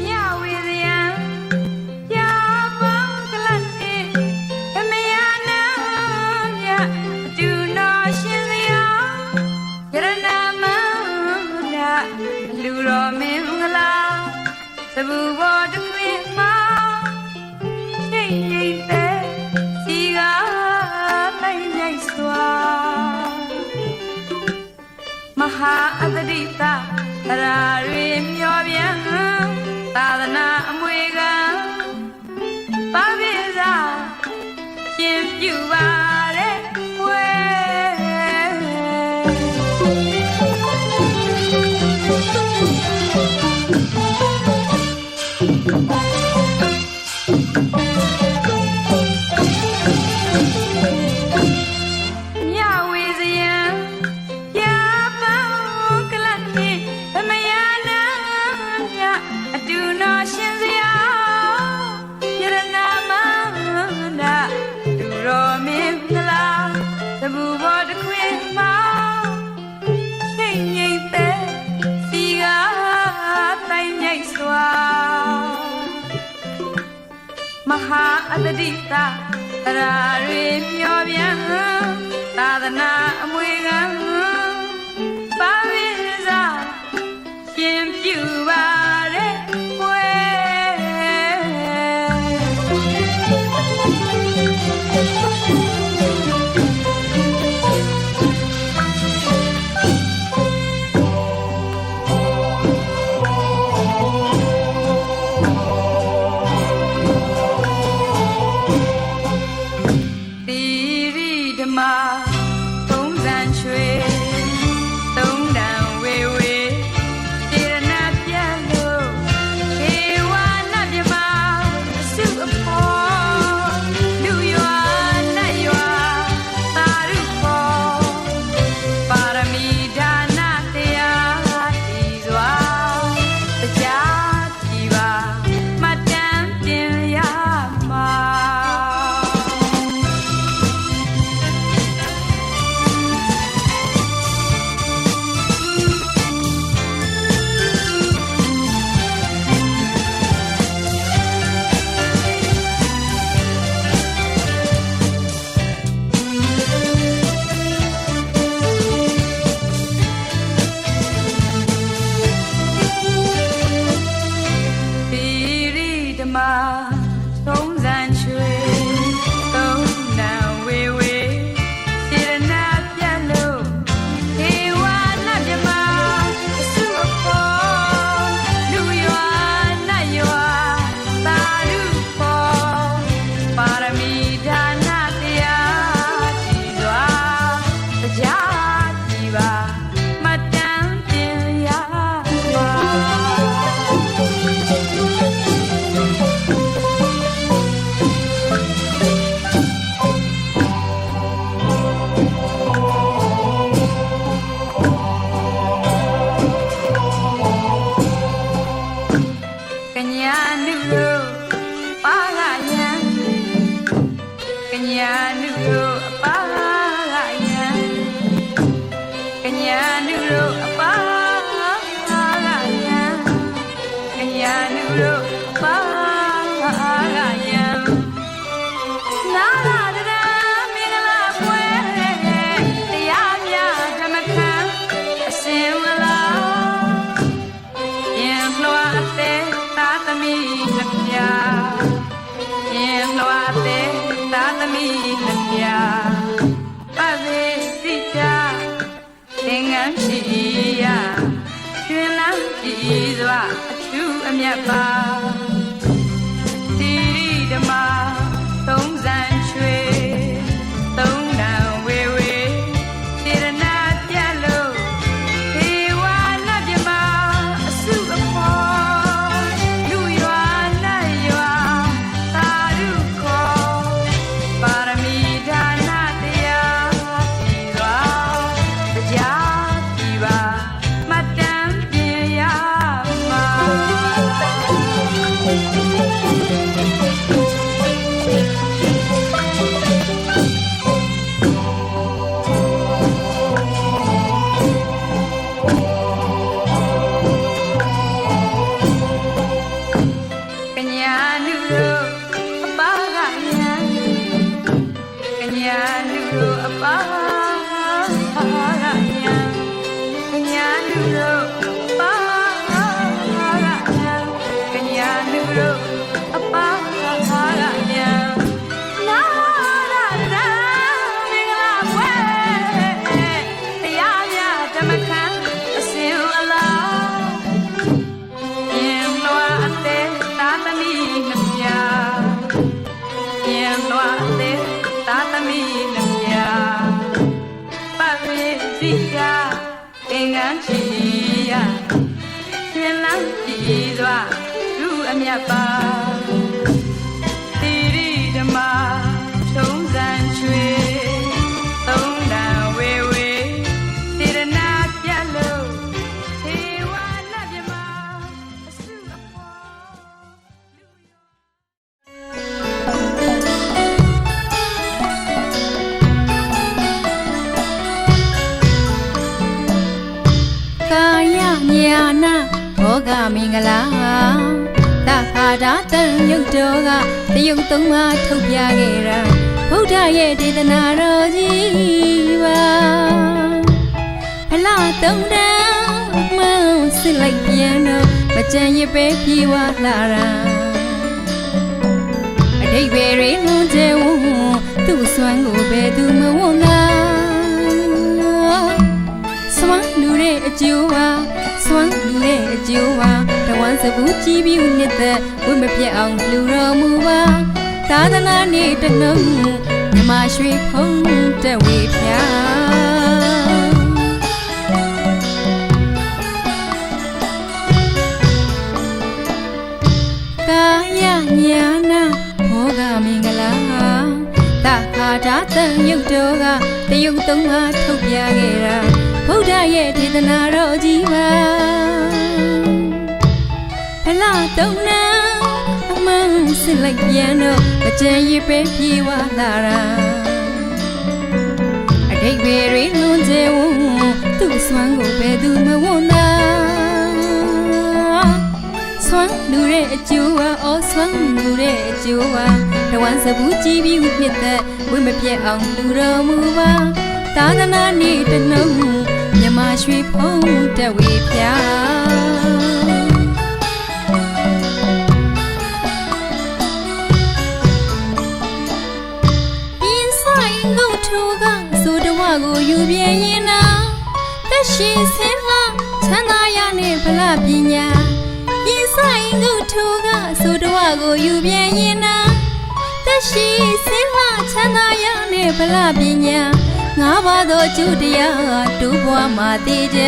မြဝေရယံရာပေါင်းကလတ်အေးအမယာနာမြအတူတော်ရှင်စရာယရနာမနာလူတော်မင်္ဂလာသဘူဘောတခွင်မှာရှိရှိတဲ့စီကတိုင်းရိုက်စွာမဟာအတ္တိတသရာတွေမျောပြန်သာသနာအမွေကပါပိစာရှင်ပြုပါတဲ့ဝဲမြဝေစယံရာပေါင်းကလတ်ဖြင့်သမယာနာမြအတူတော်ရှင်စရာယရနာမနာလူတော်မင်္ဂလာသဘူဘောတခွင်မှာရှိငိမ့်တဲ့စီကတိုင်းညိုက်စွာမဟာအတ္တိတသရာတွေမျောပြန်သာသနာအမွေကံပါပိစာရှင်ပြုပါတဲ့ဝဲတိရိဓမ္မာသုံးဆန်ချွေသုံးတန်ဝေဝေတေရနာပြတ်လို့ခေဝနာပြမအစုအဖော်လူရွာနတ်ရွာသာရုဖော်ပါရမီဒါနတရားတည်စွာတရားကြည်ပါမတန်ပြင်ရမှာ နာတရားကြည်စွာတရားကြည်ပါမတန်ပြင်ရပါ ကညာနုရောပါကယံကညာနုရောအပါကယံကညာနုရောအပါကယံကညာနုရောအပါကယံနာရတရမင်္ဂလာပွဲတရားမြတ်ဓမ္မခံအစဉ်ဝလာ ရင်လွှာအသေးသာသမီလက်ပြရင်လွှာအသေးသာသမီလက်ပြပတ်ဝေစီတာသင်္ကန်းရှိရာကျွန်းလန်းကြည်စွာအထူးအမြတ်ပါတိရိဓမ္မသုံးဆန်ချွေသုံးတန်ဝေဝေစေရနာပြတ်လို့ေဝနာပြမအစုအဖော်လူရွာနဲ့ရွာသာရုခောပါရမီဒါနတရားကြည်စွာတရားကြည်ပါမတန်ပြင်ရမှာ ကညာနုရောအပါကယံကညာနုရောအပါကယံကညာနုရောအပါကယံကညာနုရောအပါကယံနာရတရမင်္ဂလာပွဲတရားမြတ်ဓမ္မခံအစဉ်အလာ ရင်လွှာအသေးသာသမီနှစ်ပြာရင်လွှာအသေးသာသမီနှစ်ပြာပတ်ဝေစီတာသင်္ကန်းချီရာရှင်လန်းကြည်စွာလူအမြတ်ပါတိရိဓမ္မထုံးစံချွေသုံးတန်ဝေဝေစေရနာပြတ်လို့ေဝနာပြမအစုအဖော် ကာယညာနာဘောဂမင်္ဂလာသဟာဒတန်ယုတ်တော်ကတယုတ်သုံးပါထုတ်ပြခဲ့တာဗုဒ္ဓရဲ့ဒေသနာတော်ကြီးပါဖလားသုံးတန်းမှန်းစစ်လိုက်ပြန်တော့မကြံရပဲပြေဝလာတာအတိတ်ပဲတွေလွန်ကျဲဝသူ့စွမ်းကိုပဲသူမဝန်းတာစွမ်းလူတဲ့အကျိုးပါစွမ်းလူတဲ့အကျိုးပါတဝမ်းစဘူးကြည်ပြူနှစ်သက်ဝိမပြတ်အောင်လူတော်မူပါသာသနာနေ့တလုံးမြမရွှေဖုံးတက်ဝေဖြာကာယညာနာဘောဂမင်္ဂလာသဟာဒတန်ယုတ်တော်ကတယုတ်သုံးပါထုတ်ပြခဲ့တာဗုဒ္ဓရဲ့ဒေသနာတော်ကြီးပါဖလားသုံးနာအမှန်စစ်လိုက်ပြန်တော့မကြံရပဲပြေဝလာတာအတိတ်ပဲတွေလွန်ကျဲဝသူ့စွမ်းကိုပဲသူမဝန်းတာစွမ်းလူတဲ့အကျိုးပါအော်စွမ်းလူတဲ့အကျိုးပါတဝမ်းစဘူးကြည်ပြီးနှစ်သက်ဝိမပြတ်အောင်လူတော်မူပါသာသနာနေ့တလုံးမြမရွှေဖုံးတက်ဝေဖြာပြင်းဆိုင်ငုတ်ထိုးကဆိုတဝကိုယူပြင်းရင်နာသက်ရှိဆင်းလာချမ်းသာရနဲ့ဗလပညာပြင်းဆိုင်ငုတ်ထိုးကဆိုတဝကိုယူပြင်းရင်နာသက်ရှိဆင်းလာ ချမ်းသာရနဲ့ဗလာပညာငါးပါးသောအကျိုးတရားတို့ဘဝမှာတည်ကြ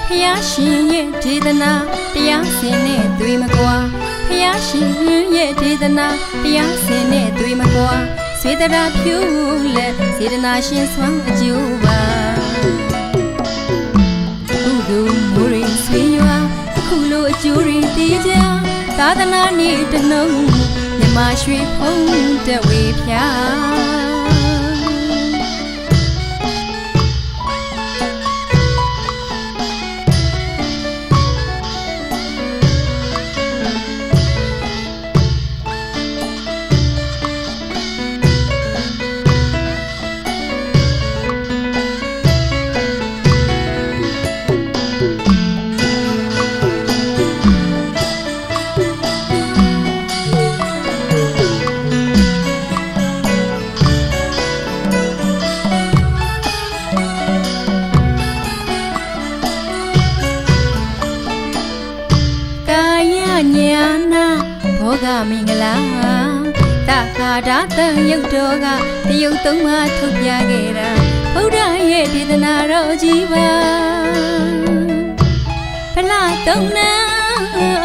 ဖျားရှင်ရဲ့ဒေသနာတရားစင်နဲ့တွေ့မကွာဖျားရှင်ရဲ့ဒေသနာတရားစင်နဲ့တွေ့မကွာစေတရာဖြူလက်စေတနာရှင်ဆွမ်းအကျိုးပါကုသိုလ်မိုးရင်းဆွေရွာအခုလိုအကျိုးတွေတည်ကြသာသနာနေ့တနှုံမြမရွှေဖုံးတဝေဖျားညာနာဘောဂမင်္ဂလာတခါဒါတန်ရုပ်တော်ကတရုပ်သုံးပါထုတ်ပြခဲ့တာဗုဒ္ဓရဲ့ဒေသနာတော်ကြီးပါဖလားတုံးနာ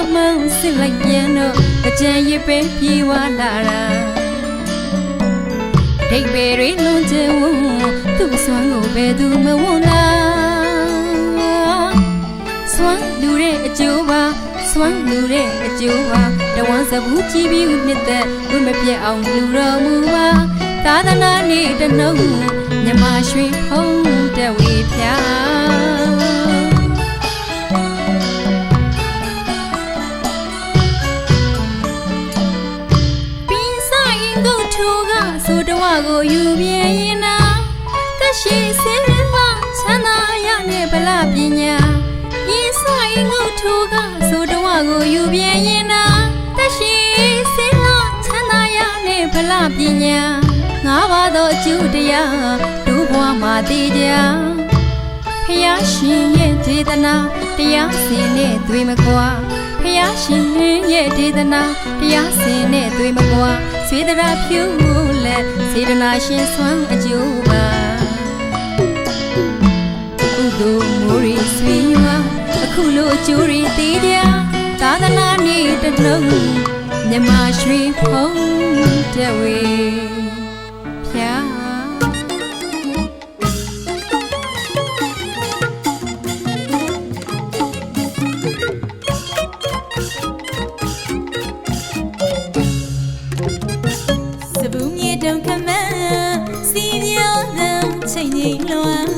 အမှန်စစ်လိုက်ပြန်တော့အကြံရစ်ပဲပြေးဝလာတာဒိတ်ပေတွေလုံးကျဝုံသူ့ဆွမ်းကိုဘယ်သူမဝုံလားဆွမ်းလူတဲ့အကျိုးပါဆွမ်းလူတဲ့အကျိုးပါတဝမ်းစဘူးကြည်ပြီးနှစ်သက်ဝိမပြတ်အောင်လူတော်မူပါသာသနာနေ့တနှုံမြမရွှေဖုံးတဝေဖျားပင်ဆိုင်ကုတ်ထိုးကဆိုတဝကိုယူပြင်းရင်နာတရှိစေရမချမ်းသာရနဲ့ဗလာပညာရင်ဆိုင်ငုတ်ထိုးကဆိုတဝကိုယူပြင်းရင်နာတရှိစေလာချမ်းသာရနဲ့ဗလာပညာငါးပါးသောအကျိုးတရားတို့ဘဝမှာတည်ကြဖျားရှင်ရဲ့ဒေသနာတရားစင်နဲ့တွေ့မကွာဖျားရှင်ရဲ့ဒေသနာတရားစင်နဲ့တွေ့မကွာစေတရာဖြူလက်စေတနာရှင်ဆွမ်းအကျိုးပါကုသိုလ်မိုးရီဆွေရွာအခုလိုအကျိုးတွေတည်ကြသာသနာနေ့တနှုံမြမရွှေဖုံးတဝေဖျားစပူးမြေတုံခမန်းစီပြောင်းသံချိန်ကြီးလွမ်း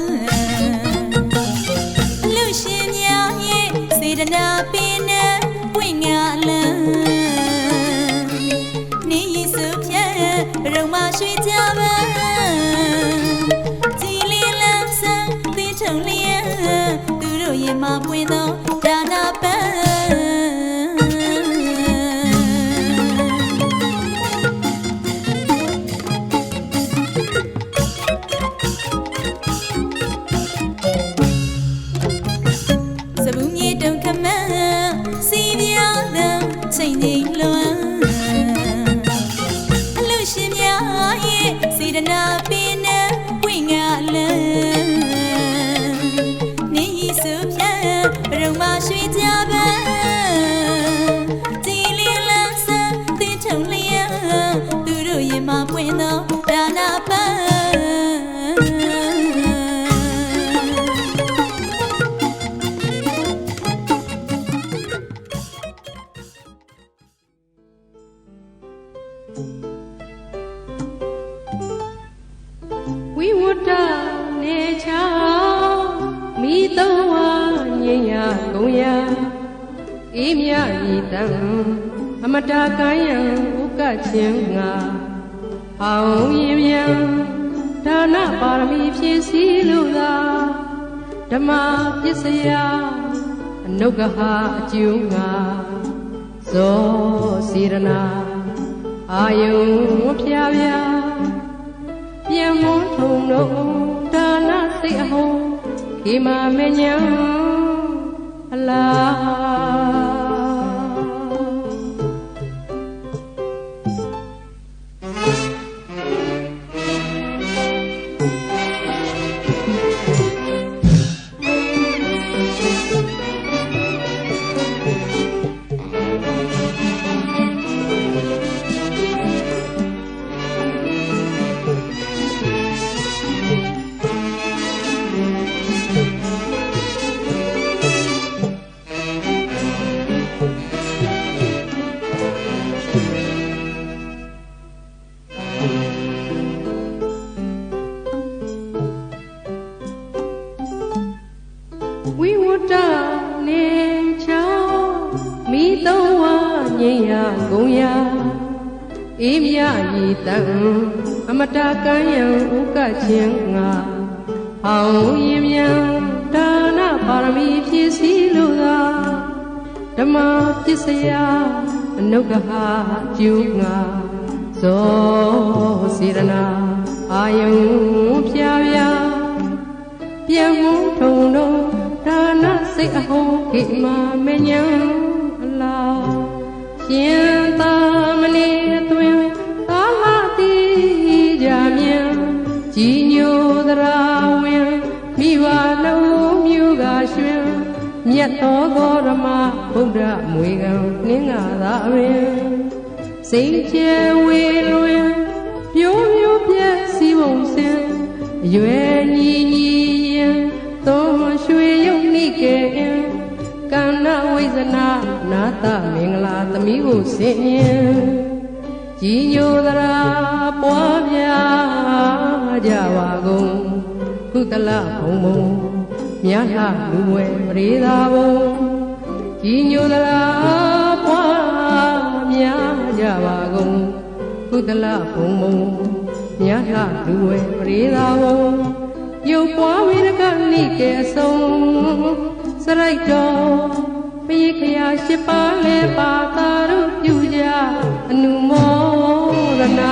လူရှင်များရဲ့စေတနာပင်နဲ့ပွင့်ငါလန်းနေရည်စုဖြတ်ရုံမရွှေကြပန်းကြည်လီလန်းဆန်းသိထုံလျက်သူတို့ရဲ့မပွင့်သောဒါနာပန်းချိန်ကြီးလွမ်းအလူရှင်များရဲ့စေတနာပင်နဲ့ဝိငါလန်းနေရည်စုဖြတ်ရုံမရွှေကြပန်းကြည်လီလန်းဆန်းသိထုံလျက်သူတို့ရဲ့မပွင့်သောဒါနာပန်းဝိဝတ္တနေချာမိသောဝငြိညာကုန်ရအေးမြဤတံအမတာကံယံဥကချင်းငါအောင်ရင်ပြန်ဒါနပါရမီဖြည့်စည်းလို့သာဓမ္မပစ္စယအနုဂဟအကျိုးငါဇောစေရနာအာယုံဖြာဖြာပြန်မွန်းထုံတော့ဒါနစိတ်အဟုံးခေမာမညာအလား ဝိဝတ္တနေချောမိသုံးဝငြိယဂုံယာအေးမြရီတံအမတကံယံဥကချင်းငါဟောင်းရင်မြန်ဒါနပါရမီဖြည့်စည်းလိုသာဓမ္မပစ္စယအနုဂဟကျူငါဇောစေရနာအာယုံဖြာဖြာပြံမှုထုံတော်ဒါနစိတ်အဟုံးခိမာမဉ္ဇံအလားရှင်သာမဏေအတွင်သာလတိကြမြန်ကြီးညိုသရာဝင်မိဘလုံးမျိုးကရွှင်မြတ်တော်ဂေါရမဗုဒ္ဓမွေကံနှင်းငါသာပင်စိတ်ကျဲဝေလွင်ပြိုးပြိုးပြက်စီပုံစင်အရွယ်ညီညီရင်သုံးရွှေရုပ်နိကေကန္နဝိဇနာနာတမင်္ဂလာသမီးကိုဆင်ရင်ကြီးညိုသရာပွားပြကြပါကုန်ကုသလဘုံဘုံမြတ်လှလူဝဲပရိသာဘုံကြီးညိုသရာပွားများကြပါကုန်ကုသလဘုံဘုံမြတ်လှလူဝဲပရိသာဘုံယုတ်ပွားဝိရကနိကေအဆုံးစရိုက်တော်ပိခရာရှိပါလေပါတာရုပြုကြအနုမောဒနာ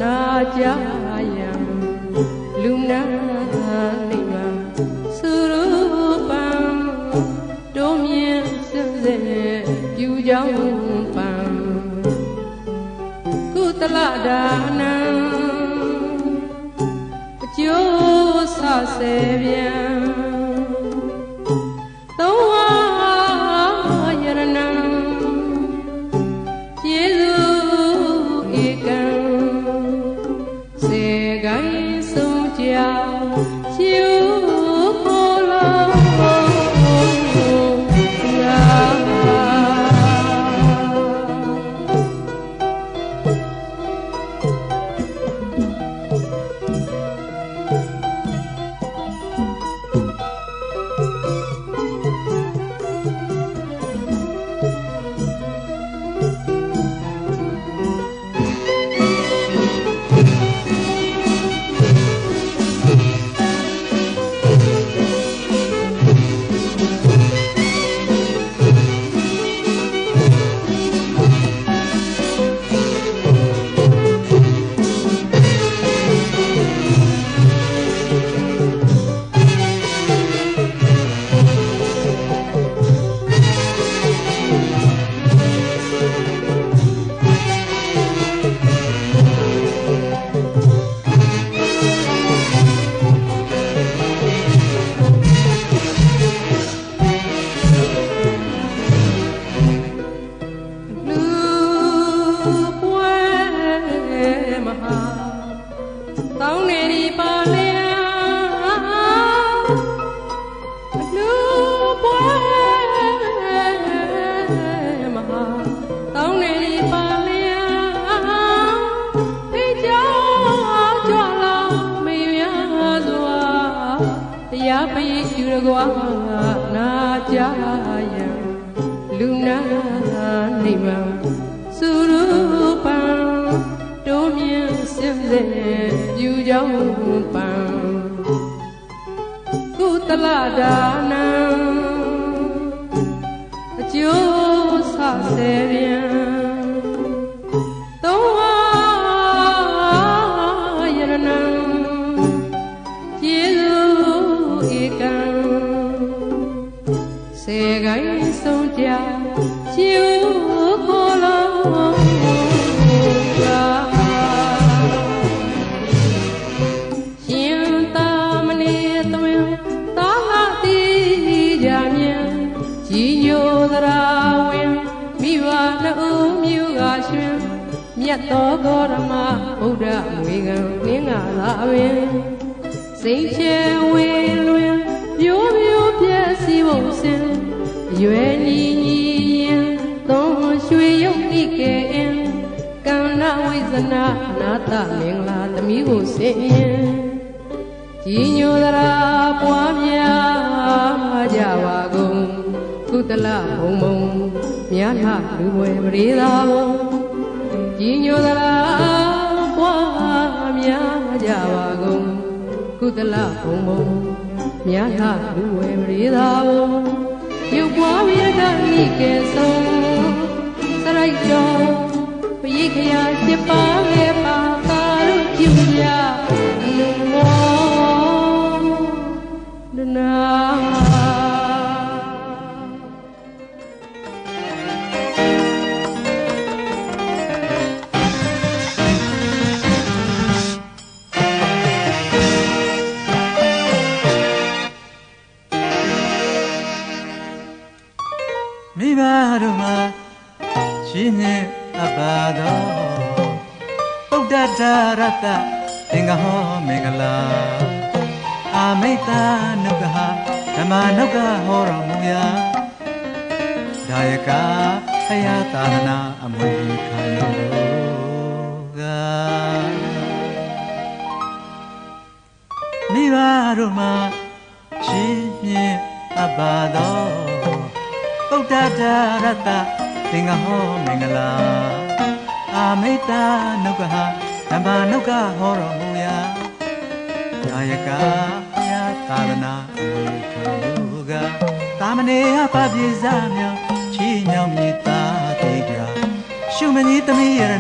နာကြယံလူနာနိဗ္ဗာန်သုရူပံတုံးမြင်စစေပြုကြောင်းပံကုသလဒါနံအကျိုးဆဆယ်ပြန်သုံးဝယရဏံယေစုတရားပိယူရကွာနာကြယံလူနာနိဗ္ဗာန်သုရူပံတိုးမြင့်စင်စေပြုကြောင်းပံ လဒါနံအကျိုးဆဆယ်ပြန်သုံးဝါယရဏံကျေစုဧကံစေကိုင်းဆုံးကြရှိဦးကိုလုံးရှင်သာမဏေသွင်သာလာတိကြမြန်ကြီးညိုသရာဝင်မိဘနှစ်ဦးမြူကရွှင်မြတ်သောဂေါရမဗုဒ္ဓဝေကံနင်းကလာပင်စိတ်ချဲဝေလွင်ပြိုးပြိုးပြည့်စည်ဖို့စင်ရွယ်ညီညီရင်သုံးရွှေရုပ်တိကေအင်ကံနာဝိဇနာနာတမင်္ဂလာသမီးကိုစင်ရင်ကြီးညိုသရာပွားများကြပါကုန်ကုသလဘုံဘုံမြတ်ထလူဝဲပရိသာဘုံကြီးညိုသရာပွားများကြပါကုန်ကုသလဘုံဘုံမြတ်ထလူဝဲပရိသာဘုံရုပ်ပွားရတမိကဲဆုံးစရိုက်တော်ပရိခရာစစ်ပါခဲ့ပါသာတို့ပြုကြလူမောဒနာမိဘတို့မှာရှင်နဲ့အပါတော်ဗုဒ္ဓဒါရတ္တသင်္ဃဟောမင်္ဂလာအာမိတ္တနုက္ခဓမ္မနုက္ခဟောတော်မူရာဒါယကဖယားသာသနာအမွေခံလို့ကမိဘတို့မှာရှင်နဲ့အပါတော်ဗုဒ္ဓဒါရတ္တသင်္ဃဟောမင်္ဂလာအာမိတ္တနုက္ခဓမ္မနုက္ခဟောတော်မူရာဒါယကဘုရားသာသနာအမွေခံလို့ကသာမဏေအပပိစမြောချီညောင်မြေတာတိကြရှုမကြီးသမီးရဏ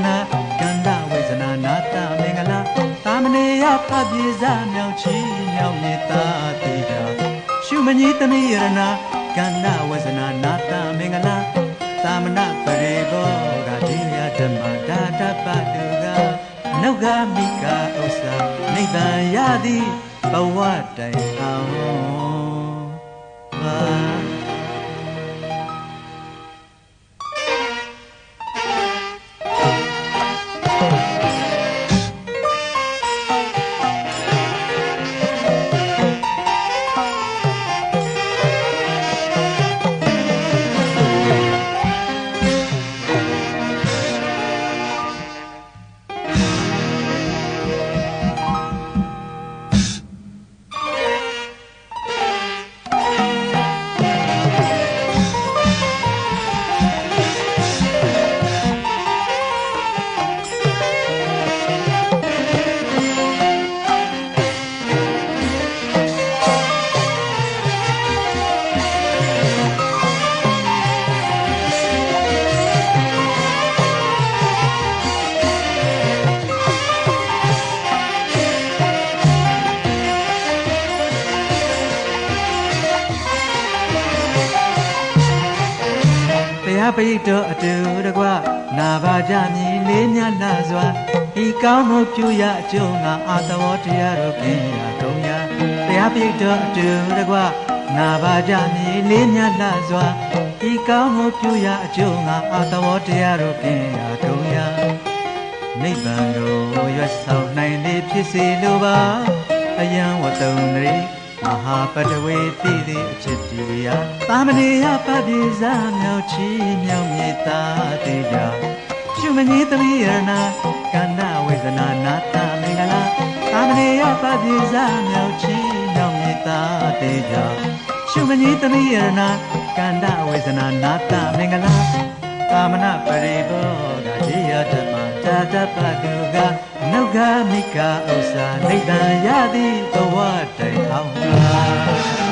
ကန္တဝေဇနာနာတမင်္ဂလာသာမဏေအပပိစမြောချီညောင်မြေတာတိကြရှုမကြီးသမီးရဏကန္နဝဇနာနာတမင်္ဂလာသာမဏပရိဘောဂတိယဓမ္မဒါတပတုကနုဂမိကဥစ္စာနိဗ္ဗာန်ရသည်ဘဝတိုင်အောင်ပါ ပိတ်တော်အတူတကွနာဘာကြမြည်လေးမြတ်လာစွာဤကောင်းမှုပြုရအကျိုးငါအာသဝတရားတို့ခင်ရာကုန်ရာတရားပိတ်တော်အတူတကွနာဘာကြမြည်လေးမြတ်လာစွာဤကောင်းမှုပြုရအကျိုးငါအာသဝတရားတို့ခင်ရာကုန်ရာနိဗ္ဗာန်ကိုရွတ်ဆောင်နိုင်သည်ဖြစ်စေလိုပါအယံဝတ္တုံရိမဟာပတဝေတိတိအချစ်တီယာသာမဏေယပပိဇာမြောက်ချီမြောက်မြေတာတိကြရှုမကြီးသမီးရဏကန္နဝေဇနာနာတမင်္ဂလာသာမဏေယပပိဇာမြောက်ချီမြောက်မြေတာတိကြရှုမကြီးသမီးရဏကန္နဝေဇနာနာတမင်္ဂလာကာမနပရိဘောဂတိယဓမ္မတာတပတုကနုဂမိကဥစ္စာနိဗ္ဗာန်ရသည်ဘဝတိုင်အောင်